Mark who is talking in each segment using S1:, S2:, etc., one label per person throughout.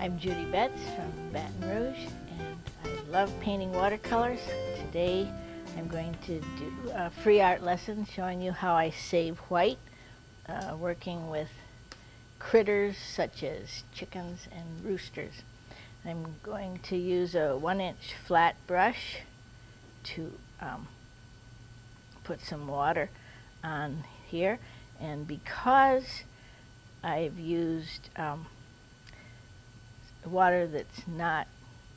S1: I'm Judi Betts from Baton Rouge, and I love painting watercolors. Today I'm going to do a free art lesson showing you how I save white, working with critters such as chickens and roosters. I'm going to use a 1-inch flat brush to put some water on here, and because I've used water that's not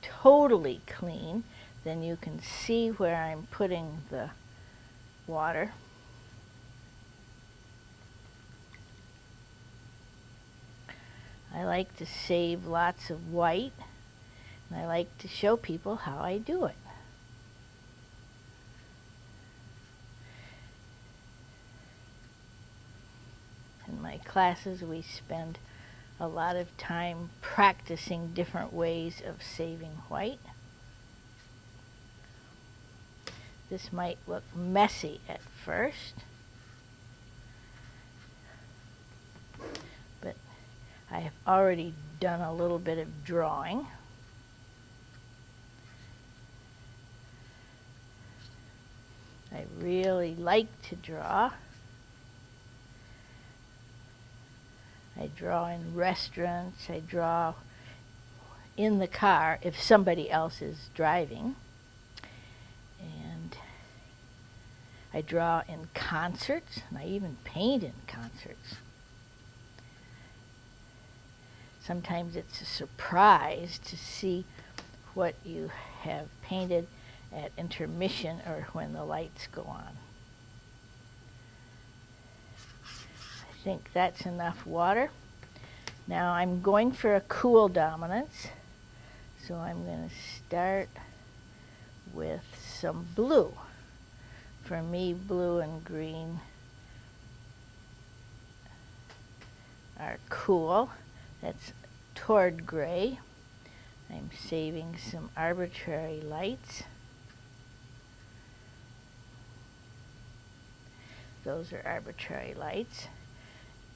S1: totally clean, then you can see where I'm putting the water. I like to save lots of white, and I like to show people how I do it. In my classes, we spend a lot of time practicing different ways of saving white. This might look messy at first, but I have already done a little bit of drawing. I really like to draw. I draw in restaurants, I draw in the car if somebody else is driving, and I draw in concerts, and I even paint in concerts. Sometimes it's a surprise to see what you have painted at intermission or when the lights go on. I think that's enough water. Now I'm going for a cool dominance, so I'm going to start with some blue. For me, blue and green are cool. That's toward gray. I'm saving some arbitrary lights. Those are arbitrary lights,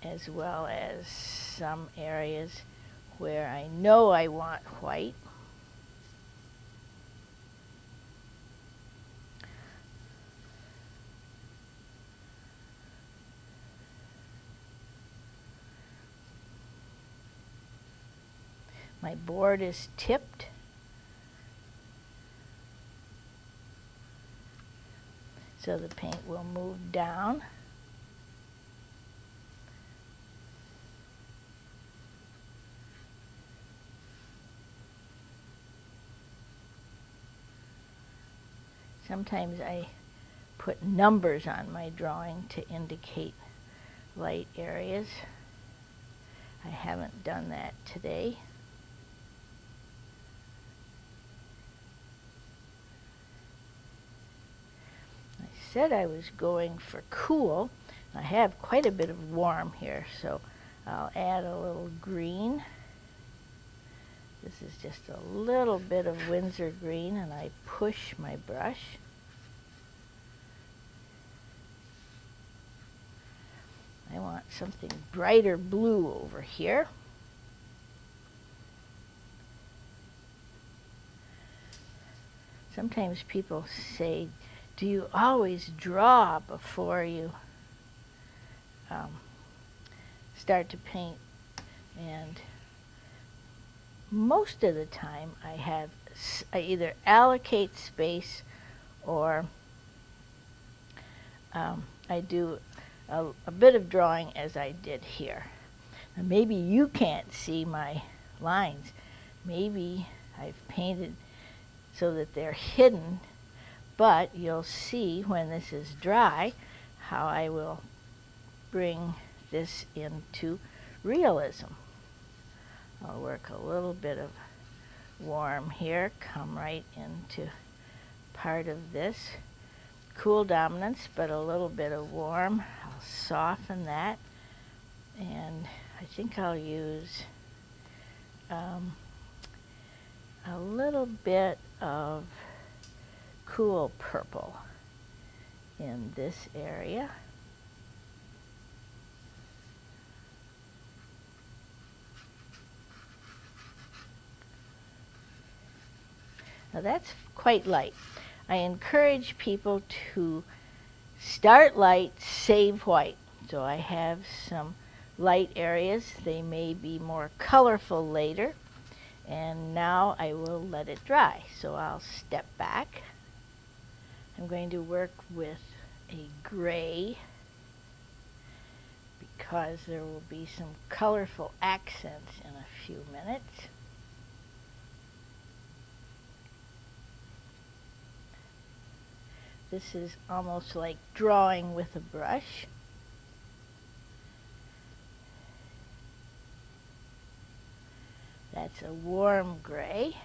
S1: as well as some areas where I know I want white. My board is tipped, so the paint will move down. Sometimes I put numbers on my drawing to indicate light areas. I haven't done that today. I said I was going for cool. I have quite a bit of warm here, so I'll add a little green. This is just a little bit of Windsor green, and I push my brush. I want something brighter blue over here. Sometimes people say, do you always draw before you start to paint? And most of the time I either allocate space or I do a bit of drawing as I did here. Now maybe you can't see my lines. Maybe I've painted so that they're hidden, but you'll see when this is dry how I will bring this into realism. I'll work a little bit of warm here, come right into part of this. Cool dominance, but a little bit of warm. I'll soften that, and I think I'll use a little bit of cool purple in this area. Now that's quite light. I encourage people to start light, save white. So I have some light areas. They may be more colorful later. And now I will let it dry. So I'll step back. I'm going to work with a gray because there will be some colorful accents in a few minutes. This is almost like drawing with a brush. That's a warm gray.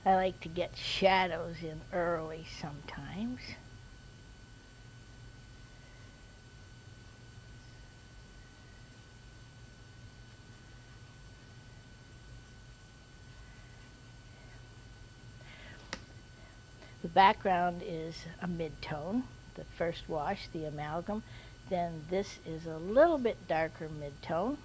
S1: I like to get shadows in early sometimes. The background is a mid-tone, the first wash, the amalgam. Then this is a little bit darker mid-tone.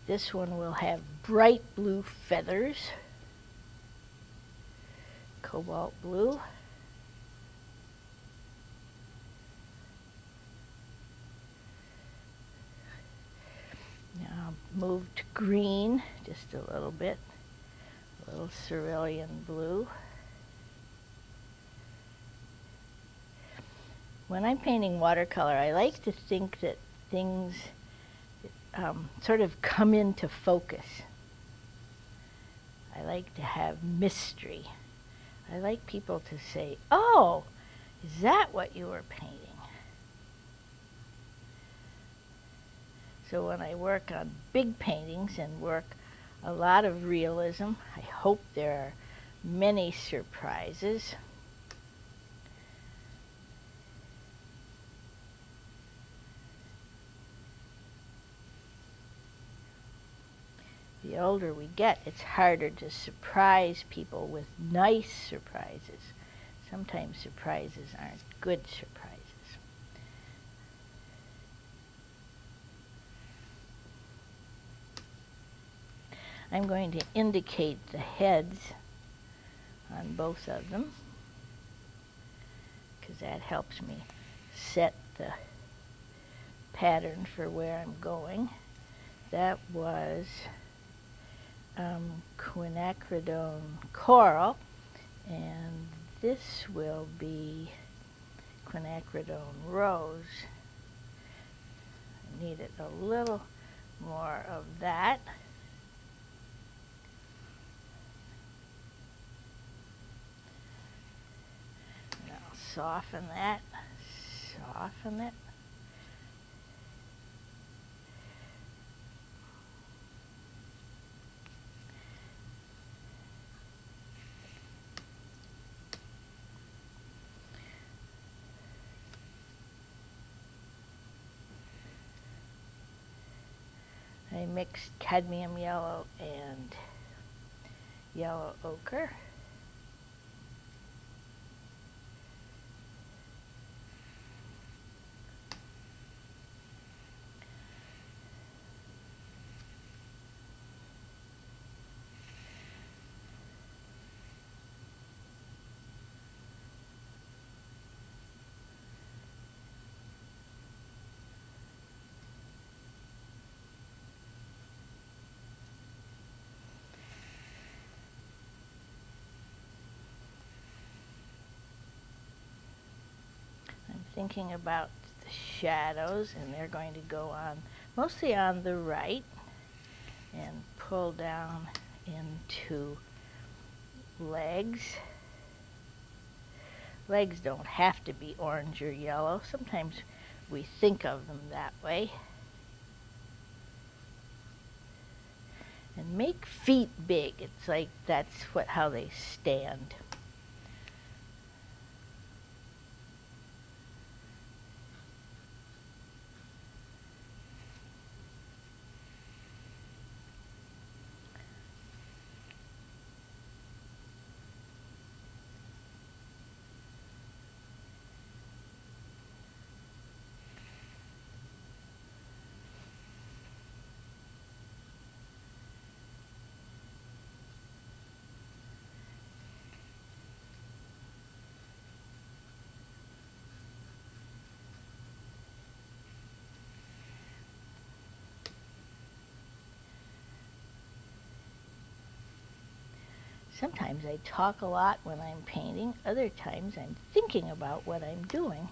S1: This one will have bright blue feathers, cobalt blue. Now move to green just a little bit, a little cerulean blue. When I'm painting watercolor, I like to think that things sort of come into focus. I like to have mystery. I like people to say, "Oh, is that what you were painting?" So when I work on big paintings and work a lot of realism, I hope there are many surprises. The older we get, it's harder to surprise people with nice surprises. Sometimes surprises aren't good surprises. I'm going to indicate the heads on both of them because that helps me set the pattern for where I'm going. That was quinacridone coral, and this will be quinacridone rose. I needed a little more of that. And I'll soften that, soften it. I mixed cadmium yellow and yellow ochre. Thinking about the shadows, and they're going to go on mostly on the right, and pull down into legs. Legs don't have to be orange or yellow. Sometimes we think of them that way. And make feet big. It's like that's how they stand. Sometimes I talk a lot when I'm painting. Other times I'm thinking about what I'm doing.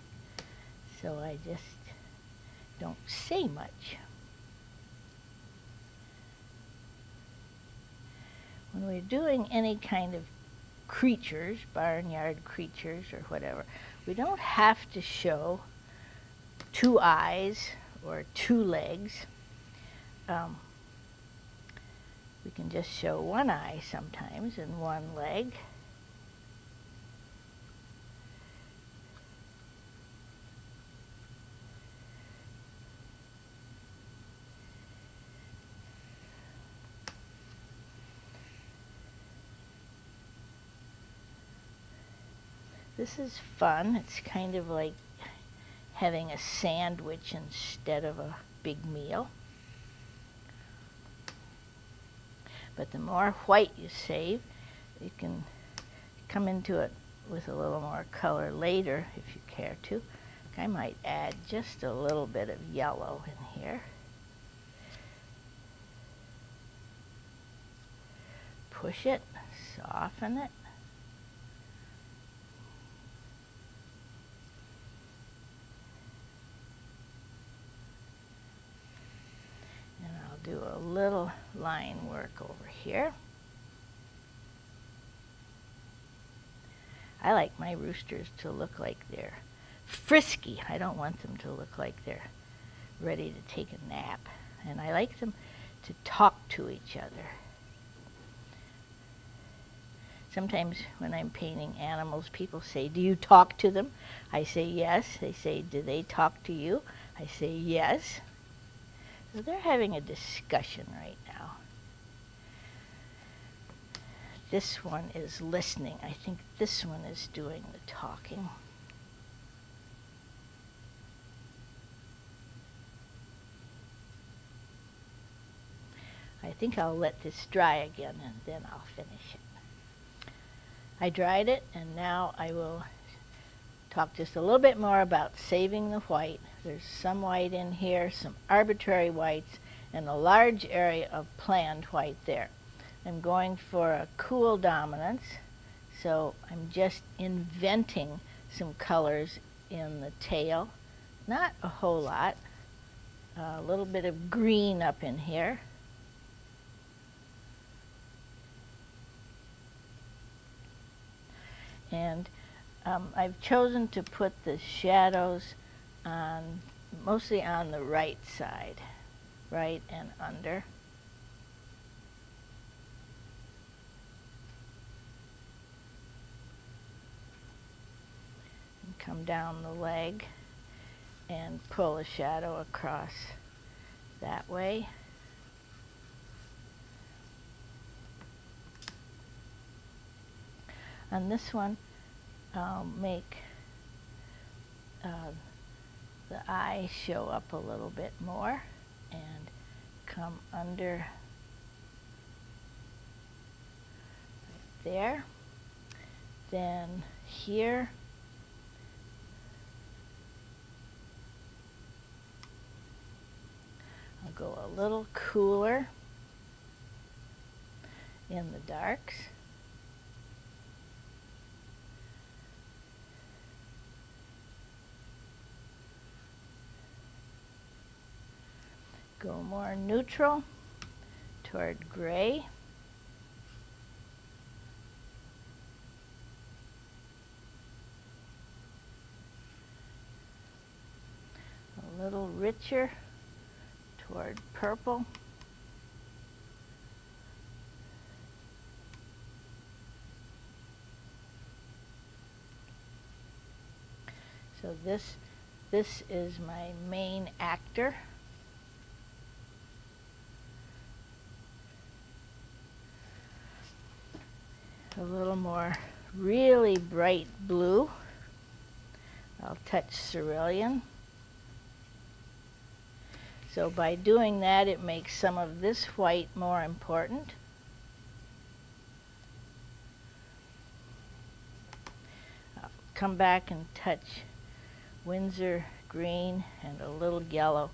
S1: So I just don't say much. When we're doing any kind of creatures, barnyard creatures or whatever, we don't have to show 2 eyes or 2 legs. We can just show 1 eye sometimes and 1 leg. This is fun. It's kind of like having a sandwich instead of a big meal. But the more white you save, you can come into it with a little more color later if you care to. I might add just a little bit of yellow in here. Push it, soften it. Do a little line work over here. I like my roosters to look like they're frisky. I don't want them to look like they're ready to take a nap. And I like them to talk to each other. Sometimes when I'm painting animals, people say, "Do you talk to them?" I say yes. They say, "Do they talk to you?" I say yes. So they're having a discussion right now. This one is listening. I think this one is doing the talking. I think I'll let this dry again and then I'll finish it. I dried it and now I will talk just a little bit more about saving the white. There's some white in here, some arbitrary whites, and a large area of planned white there. I'm going for a cool dominance, so I'm just inventing some colors in the tail. Not a whole lot. A little bit of green up in here. And I've chosen to put the shadows on, mostly on the right side, right and under. And come down the leg and pull a shadow across that way. On this one, I'll make the eye show up a little bit more and come under right there. Then here, I'll go a little cooler in the darks. Go more neutral toward gray. A little richer toward purple. So this is my main actor. A little more really bright blue. I'll touch cerulean. So by doing that, it makes some of this white more important. I'll come back and touch Windsor green and a little yellow.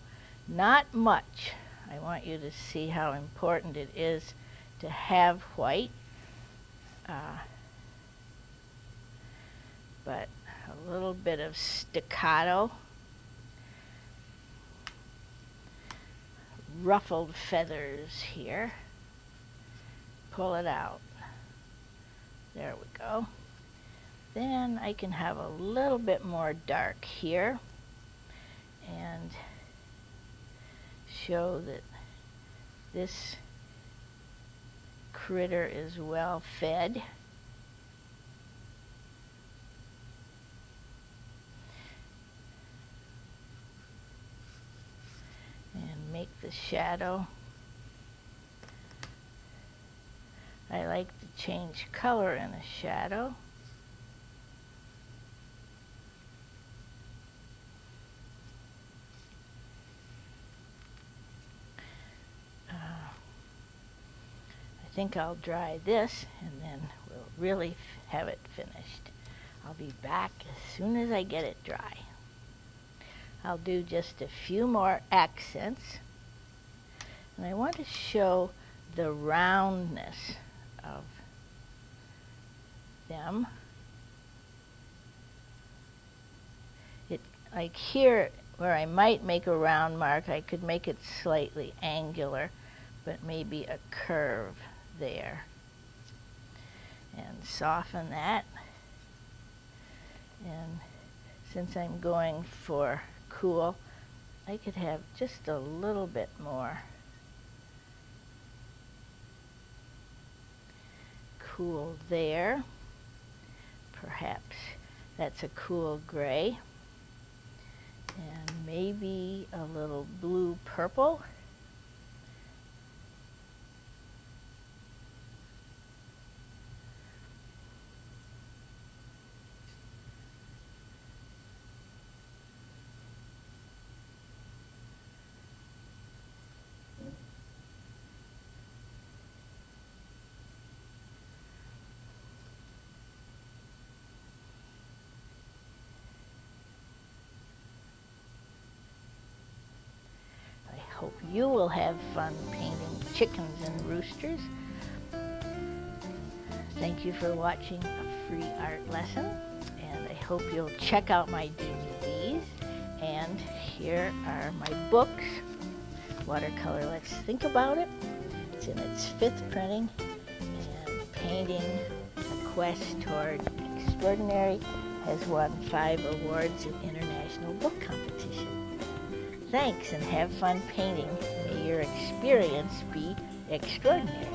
S1: Not much. I want you to see how important it is to have white. But a little bit of staccato, ruffled feathers here. Pull it out. There we go. Then I can have a little bit more dark here and show that this critter is well fed. And make the shadow. I like to change color in a shadow. I think I'll dry this and then we'll really have it finished. I'll be back as soon as I get it dry. I'll do just a few more accents, and I want to show the roundness of them. Like here, where I might make a round mark, I could make it slightly angular, but maybe a curve there. And soften that. And since I'm going for cool, I could have just a little bit more cool there. Perhaps that's a cool gray. And maybe a little blue purple. Hope you will have fun painting chickens and roosters. Thank you for watching a free art lesson, and I hope you'll check out my DVDs. And here are my books, Watercolor Let's Think About It. It's in its 5th printing, and Painting a Quest Toward Extraordinary has won 5 awards in international book competition. Thanks, and have fun painting. May your experience be extraordinary.